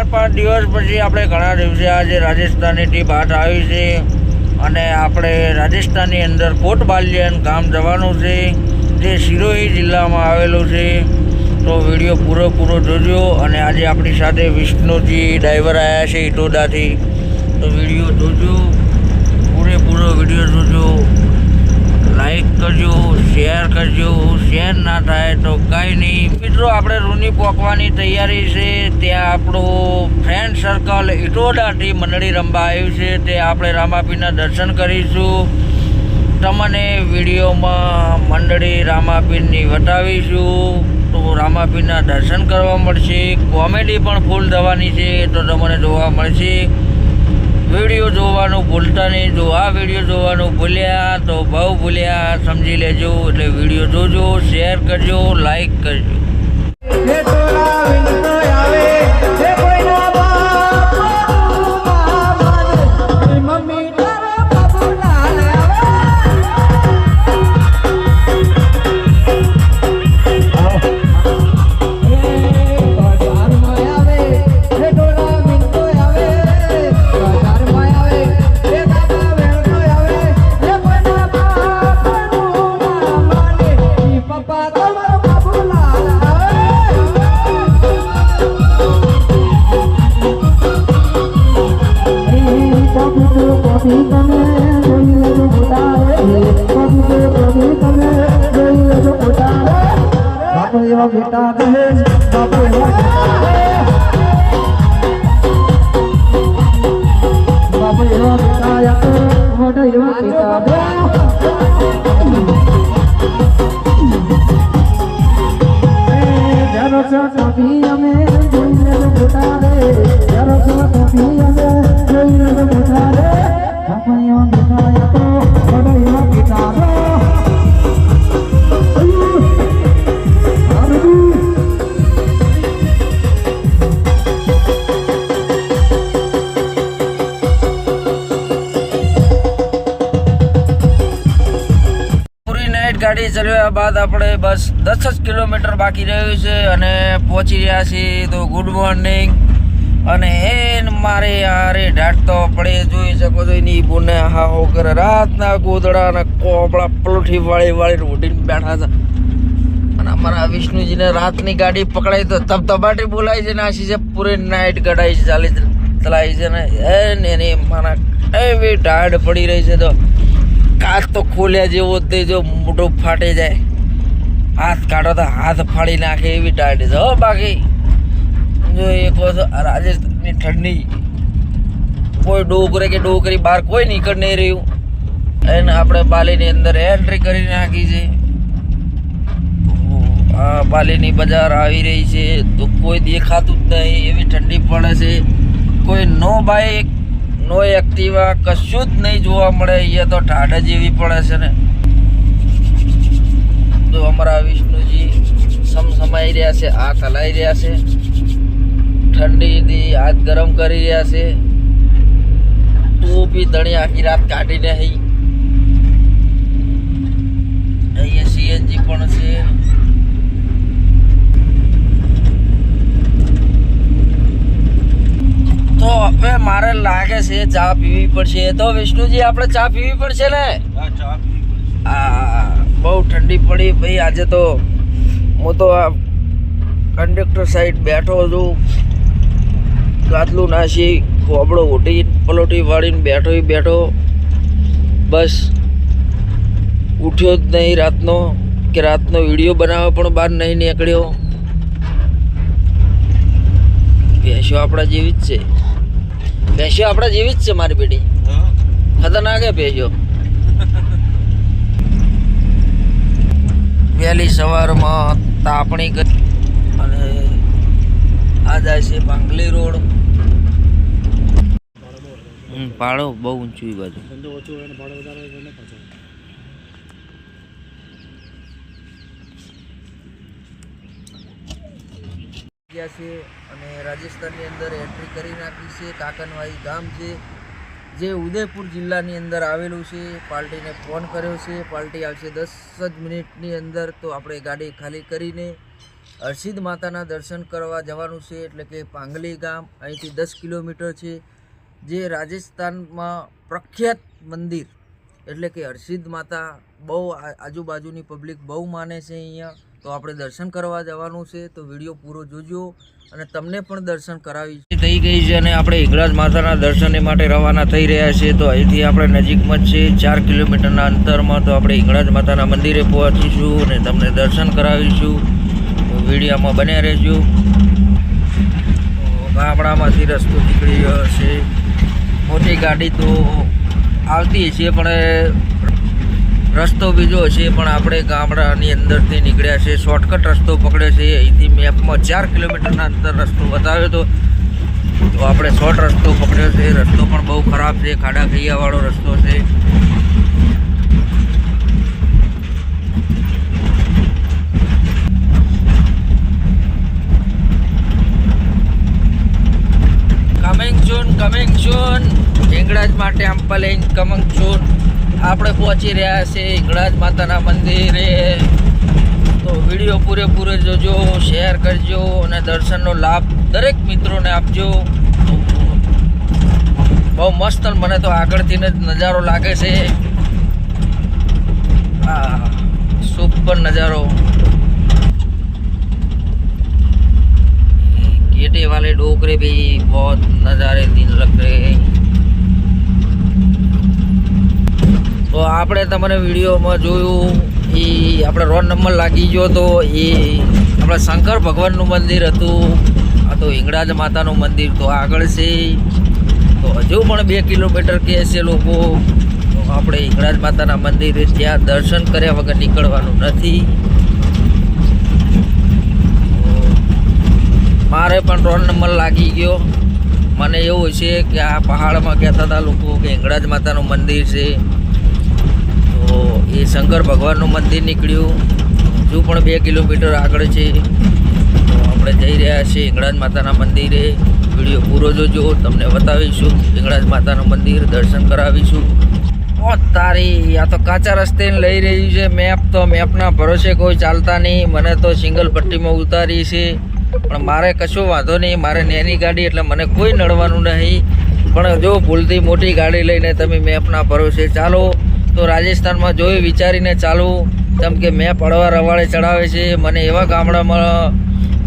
4-5 દિવસ પછી આપણે ઘણા દિવસે આજે રાજસ્થાનની ટીમ હાથ આવી છે અને આપણે રાજસ્થાનની અંદર કોટબાલિયાન ગામ જવાનું છે, જે સિરોહી જિલ્લામાં આવેલું છે। તો વિડીયો પૂરો જોજો। અને આજે આપણી સાથે વિષ્ણુજી ડ્રાઈવર આવ્યા છે ઇટોડાથી, તો વિડીયો જોજો, પૂરો વિડીયો જોજો, લાઈક કરજો, શેર કરજો। શેર ના થાય તો કાંઈ નહીં મિત્રો, આપણે રૂની પોકવાની તૈયારી છે। ત્યાં આપણું ફ્રેન્ડ સર્કલ ઇટોડાથી મંડળી રમવા આવ્યું છે, તે આપણે રામાપીરના દર્શન કરીશું। તમને વિડીયોમાં મંડળી રામાપીરની બતાવીશું, તો રામાપીરના દર્શન કરવા મળશે। કોમેડી પણ ફૂલ થવાની છે, તો તમને જોવા મળશે। વિડીયો જોવાનું ભૂલતા નહીં। જો આ વિડીયો જોવાનું ભૂલ્યા તો બહુ ભૂલ્યા સમજી લેજો। એટલે વિડીયો જોજો, શેર કરજો, લાઈક કરજો। बेटा दहेज बापू बापू बेटा या तो मोटा बेटा दे जरो से कभी हमें जोइने तो बेटा दे जरो से कभी हमें जोइने तो बेटा दे बापू बेटा या तो मोटा बेटा दे ગાડી ચલાવ્યા બાદ આપણે બસ 10 જ કિલોમીટર બાકી રહ્યું છે અને પહોંચી રહ્યા છીએ। તો ગુડ મોર્નિંગ। અને મારે યારે ઢાંટતો પડે, જોઈ શકો છો એની બોને હા હો કરે। રાતના ગોદડા અને કોપડા પલોઠી વાળી ઉઠીને બેઠા છે। અને અમારા વિષ્ણુજીને રાતની ગાડી પકડાઈ તો તબતબાટી બોલાય છે ને આશી છે પૂરી નાઇટ ગાડી ચલાવી છે ને એની મારા એવી ઢાઢ પડી રહી છે। તો કાચ તો ખોલ્યા જેવો તે જો મોટો ફાટી જાય, હાથ કાઢો તો હાથ ફાડી નાખે એવી ટાઢી છે। બાકી જો એ કહો છો રાજસ્થાનની ઠંડી, કોઈ ડોકરે કે ડોકરી બહાર કોઈ નીકળ નહીં રહ્યું। એને આપણે બાલીની અંદર એન્ટ્રી કરી નાખી છે। આ બાલીની બજાર આવી રહી છે, તો કોઈ દેખાતું જ નહીં એવી ઠંડી પડે છે। કોઈ નો બાઈક નો એક્ટિવા કશું જ નહીં જોવા મળે। અહીંયા તો ઠાઠ જેવી પડે છે ને। તો અમારા વિષ્ણુજી સમસમાઈ રહ્યા છે, હાથ હલાઈ રહ્યા છે, ઠંડીથી હાથ ગરમ કરી રહ્યા છે। ટોપી ધણી આખી રાત કાઢીને અહીંયા સીએનજી પણ છે। તો હવે મારે લાગે છે ચા પીવી પડશે। તો વિષ્ણુજી આપણે ચા પીવી પડશે ને? બહુ ઠંડી પડી ભાઈ આજે। તો હું તો આ કંડક્ટર સાઈડ બેઠો છું, ગાદલું નાસી કોબડો ઉઠી પલોઠી વાળીને બેઠો બસ ઉઠ્યો જ નહીં રાતનો, કે રાતનો વિડીયો બનાવવા પણ બહાર નહીં નીકળ્યો। ભેંસો આપણા જેવી જ છે, ભેંસો આપણા જેવી જ છે મારી બેટી, ખતરનાક હે ભેંસો। વહેલી સવારમાં તાપણી કરી અને આ જાય છે પાંગલી રોડ। ભાડો બહુ ઊંચું એ બાજુ। છે અને રાજસ્થાનની અંદર એન્ટ્રી કરી નાખી છે। કાકનવાઈ ગામ છે, જે ઉદયપુર જિલ્લાની અંદર આવેલું છે। પાર્ટીને ફોન કર્યો છે, પાર્ટી આવશે 10 જ મિનિટની અંદર। તો આપણે ગાડી ખાલી કરીને હરસિદ્ધ માતાના દર્શન કરવા જવાનું છે, એટલે કે પાંગલી ગામ અહીંથી 10 કિલોમીટર છે, જે રાજસ્થાનમાં પ્રખ્યાત મંદિર એટલે કે હરસિદ્ધ માતા બહુ આજુબાજુની પબ્લિક બહુ માને છે અહીંયા. તો આપણે દર્શન કરવા જવાનું છે, તો વિડીયો પૂરો જોજો અને તમને પણ દર્શન કરાવી થઈ ગઈ છે અને આપણે હિંગળાજ માતાના દર્શન માટે રવાના થઈ રહ્યા છીએ. તો અહીંથી આપણે નજીકમાં જ છે 4 કિલોમીટરના અંતરમાં. તો આપણે હિંગળાજ માતાના મંદિરે પહોંચીશું અને તમને દર્શન કરાવીશું. તો વિડીયોમાં બન્યા રહેજો. ગામડામાંથી રસ્તો નીકળી ગયો છે, મોટી ગાડી તો આવતી છે પણ રસ્તો બીજો છે, પણ આપણે ગામડાની અંદરથી નીકળ્યા છે, શોર્ટકટ રસ્તો પકડ્યો છે. અહીંથી મેપમાં 4 કિલોમીટરના અંતર રસ્તો બતાવ્યો હતો, તો આપણે શોર્ટ રસ્તો પકડ્યો છે. રસ્તો પણ બહુ ખરાબ છે, ખાડા ખૈયાવાળો રસ્તો છે. કમિંગ સૂન હિંગળાજ માટે આંપલિંગ કમિંગ સૂન. આપણે પહોંચી રહ્યા છે હિંગળાજ માતાના મંદિરે. તો વિડીયો પૂરેપૂરો જોજો, શેર કરજો અને દર્શનનો લાભ દરેક મિત્રોને આપજો. બહુ મસ્ત, મને તો આગળથી જ નજારો લાગે છે. સુપર નજારો. गेटे वाले डोकरे भी बहुत नज़ारे दिन लग रहे हैं. તો આપણે તમને વિડીયોમાં જોયું એ આપણે રોડ નંબર લાગી ગયો તો એ આપણા શંકર ભગવાનનું મંદિર હતું. આ તો હિંગળાજ માતાનું મંદિર તો આગળ છે. તો હજુ પણ 2 કિલોમીટર કહે છે લોકો. તો આપણે હિંગળાજ માતાના મંદિરે ત્યાં દર્શન કર્યા વગર નીકળવાનું નથી. મારે પણ રોડ નંબર લાગી ગયો. મને એવું છે કે આ પહાડમાં કહેતા હતા લોકો કે હિંગળાજ માતાનું મંદિર છે, તો એ શંકર ભગવાનનું મંદિર નીકળ્યું. હજુ પણ 2 કિલોમીટર આગળ છે. તો આપણે જઈ રહ્યા છીએ હિંગળાજ માતાના મંદિરે. વિડીયો પૂરો જોજો, તમને બતાવીશું હિંગળાજ માતાનું મંદિર, દર્શન કરાવીશું. તારી આ તો કાચા રસ્તે લઈ રહ્યું છે મેપ. તો મેપના ભરોસે કોઈ ચાલતા નહીં. મને તો સિંગલ પટ્ટીમાં ઉતારી છે, પણ મારે કશું વાંધો નહીં. મારે નાની ગાડી એટલે મને કોઈ નડવાનું નહીં. પણ જો ભૂલથી મોટી ગાડી લઈને તમે મેપના ભરોસે ચાલો તો રાજસ્થાનમાં જોઈ વિચારીને ચાલવું. કેમ કે મેપ અડવા રવાડે ચડાવે છે. મને એવા ગામડામાં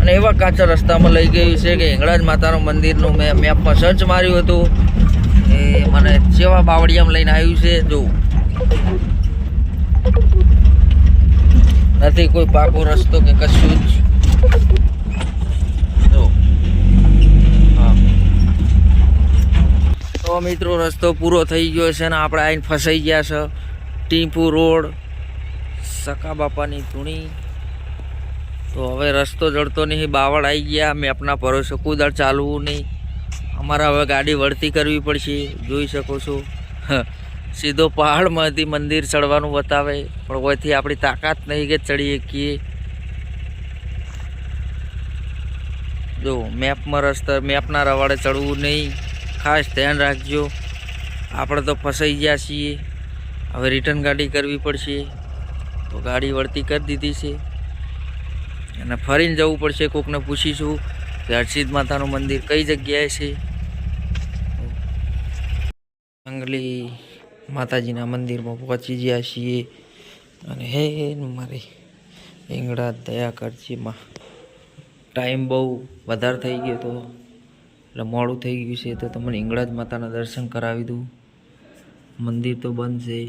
અને એવા કાચા રસ્તામાં લઈ ગયું છે કે હિંગળાજ માતાનું મંદિરનું મેં મેપમાં સર્ચ માર્યું હતું, એ મને સેવા બાવળિયામાં લઈને આવ્યું છે. જો નથી કોઈ પાકો રસ્તો કે કશું જ. તો મિત્રો રસ્તો પૂરો થઈ ગયો છે ને આપણે આવીને ફસાઈ ગયા છે ટીપુ રોડ, સકા બાપાની ધૂણી. તો હવે રસ્તો જડતો નહીં, બાવળ આવી ગયા. મેપના ભરોસે કુદર ચાલવું નહીં. અમારે હવે ગાડી વળતી કરવી પડશે. જોઈ શકો છો સીધો પહાડમાંથી મંદિર ચડવાનું બતાવે, પણ કોઈથી આપણી તાકાત નહીં કે ચડી શકીએ. જો મેપમાં રસ્તા, મેપના રવાડે ચડવું નહીં, ખાસ ધ્યાન રાખજો. આપણે તો ફસાઈ ગયા છીએ. હવે રિટર્ન ગાડી કરવી પડશે. તો ગાડી વળતી કરી દીધી છે અને ફરીને જવું પડશે. કોકને પૂછીશું કે હરસિદ્ધ માતાનું મંદિર કઈ જગ્યાએ છે. પાંગલી માતાજીના મંદિરમાં પહોંચી ગયા છીએ. અને હે મારી હિંગળાજ દયા કરજીમાં. ટાઈમ બહુ વધારે થઈ ગયો તો એટલે મોડું થઈ ગયું છે. તો તમને હિંગળાજ માતાના દર્શન કરાવી દઉં. મંદિર તો બંધ છે.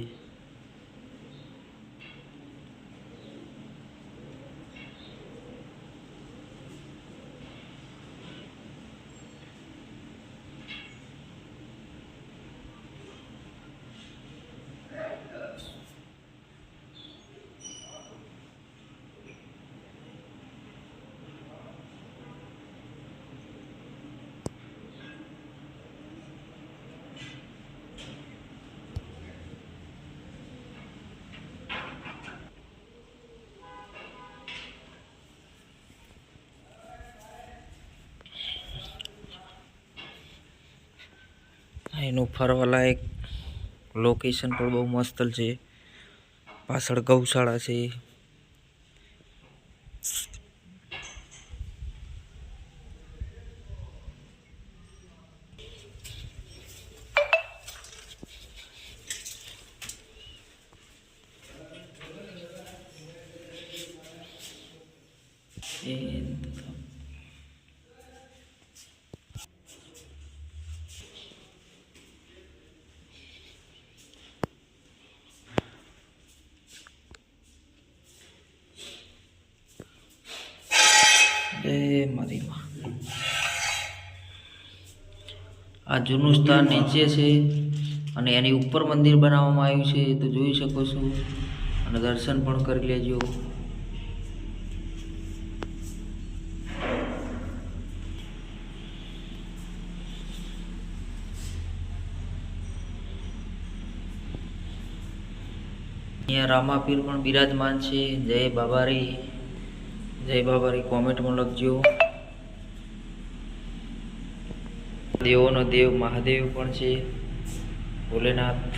એનું ફરવાલાયક લોકેશન પણ બહુ મસ્ત છે. પાછળ ગૌશાળા છે. આ જૂનું સ્થાન નીચે છે અને એની ઉપર મંદિર બનાવવામાં આવ્યું છે, તો જોઈ શકો છો અને દર્શન પણ કરી લેજો. અહીંયા રામાપીર પણ બિરાજમાન છે. જય બાબારી, જય બાબારી કોમેન્ટમાં લખજો. દેવોનો દેવ મહાદેવ પણ છે, ભોલેનાથ.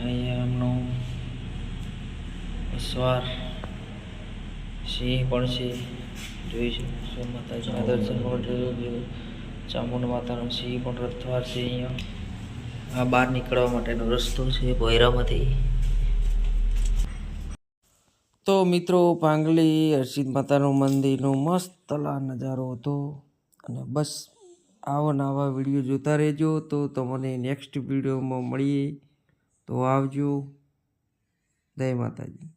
અહીંયા એમનો અસવાર સિંહ પણ છે, જોઈ શકો માતાજીના દર્શન પણ. ચામુંડ માતાનો સિંહ પણ રથવાર છે. અહીંયા આ બહાર નીકળવા માટેનો રસ્તો છે ભોયરામાંથી. તો મિત્રો, પાંગલી હરસિદ્ધ માતાનું મંદિરનો મસ્ત નજારો હતો. અને બસ આવા નવા વિડીયો જોતા રહેજો. તો તમને નેક્સ્ટ વિડીયોમાં મળીએ. તો આવજો. જય માતાજી.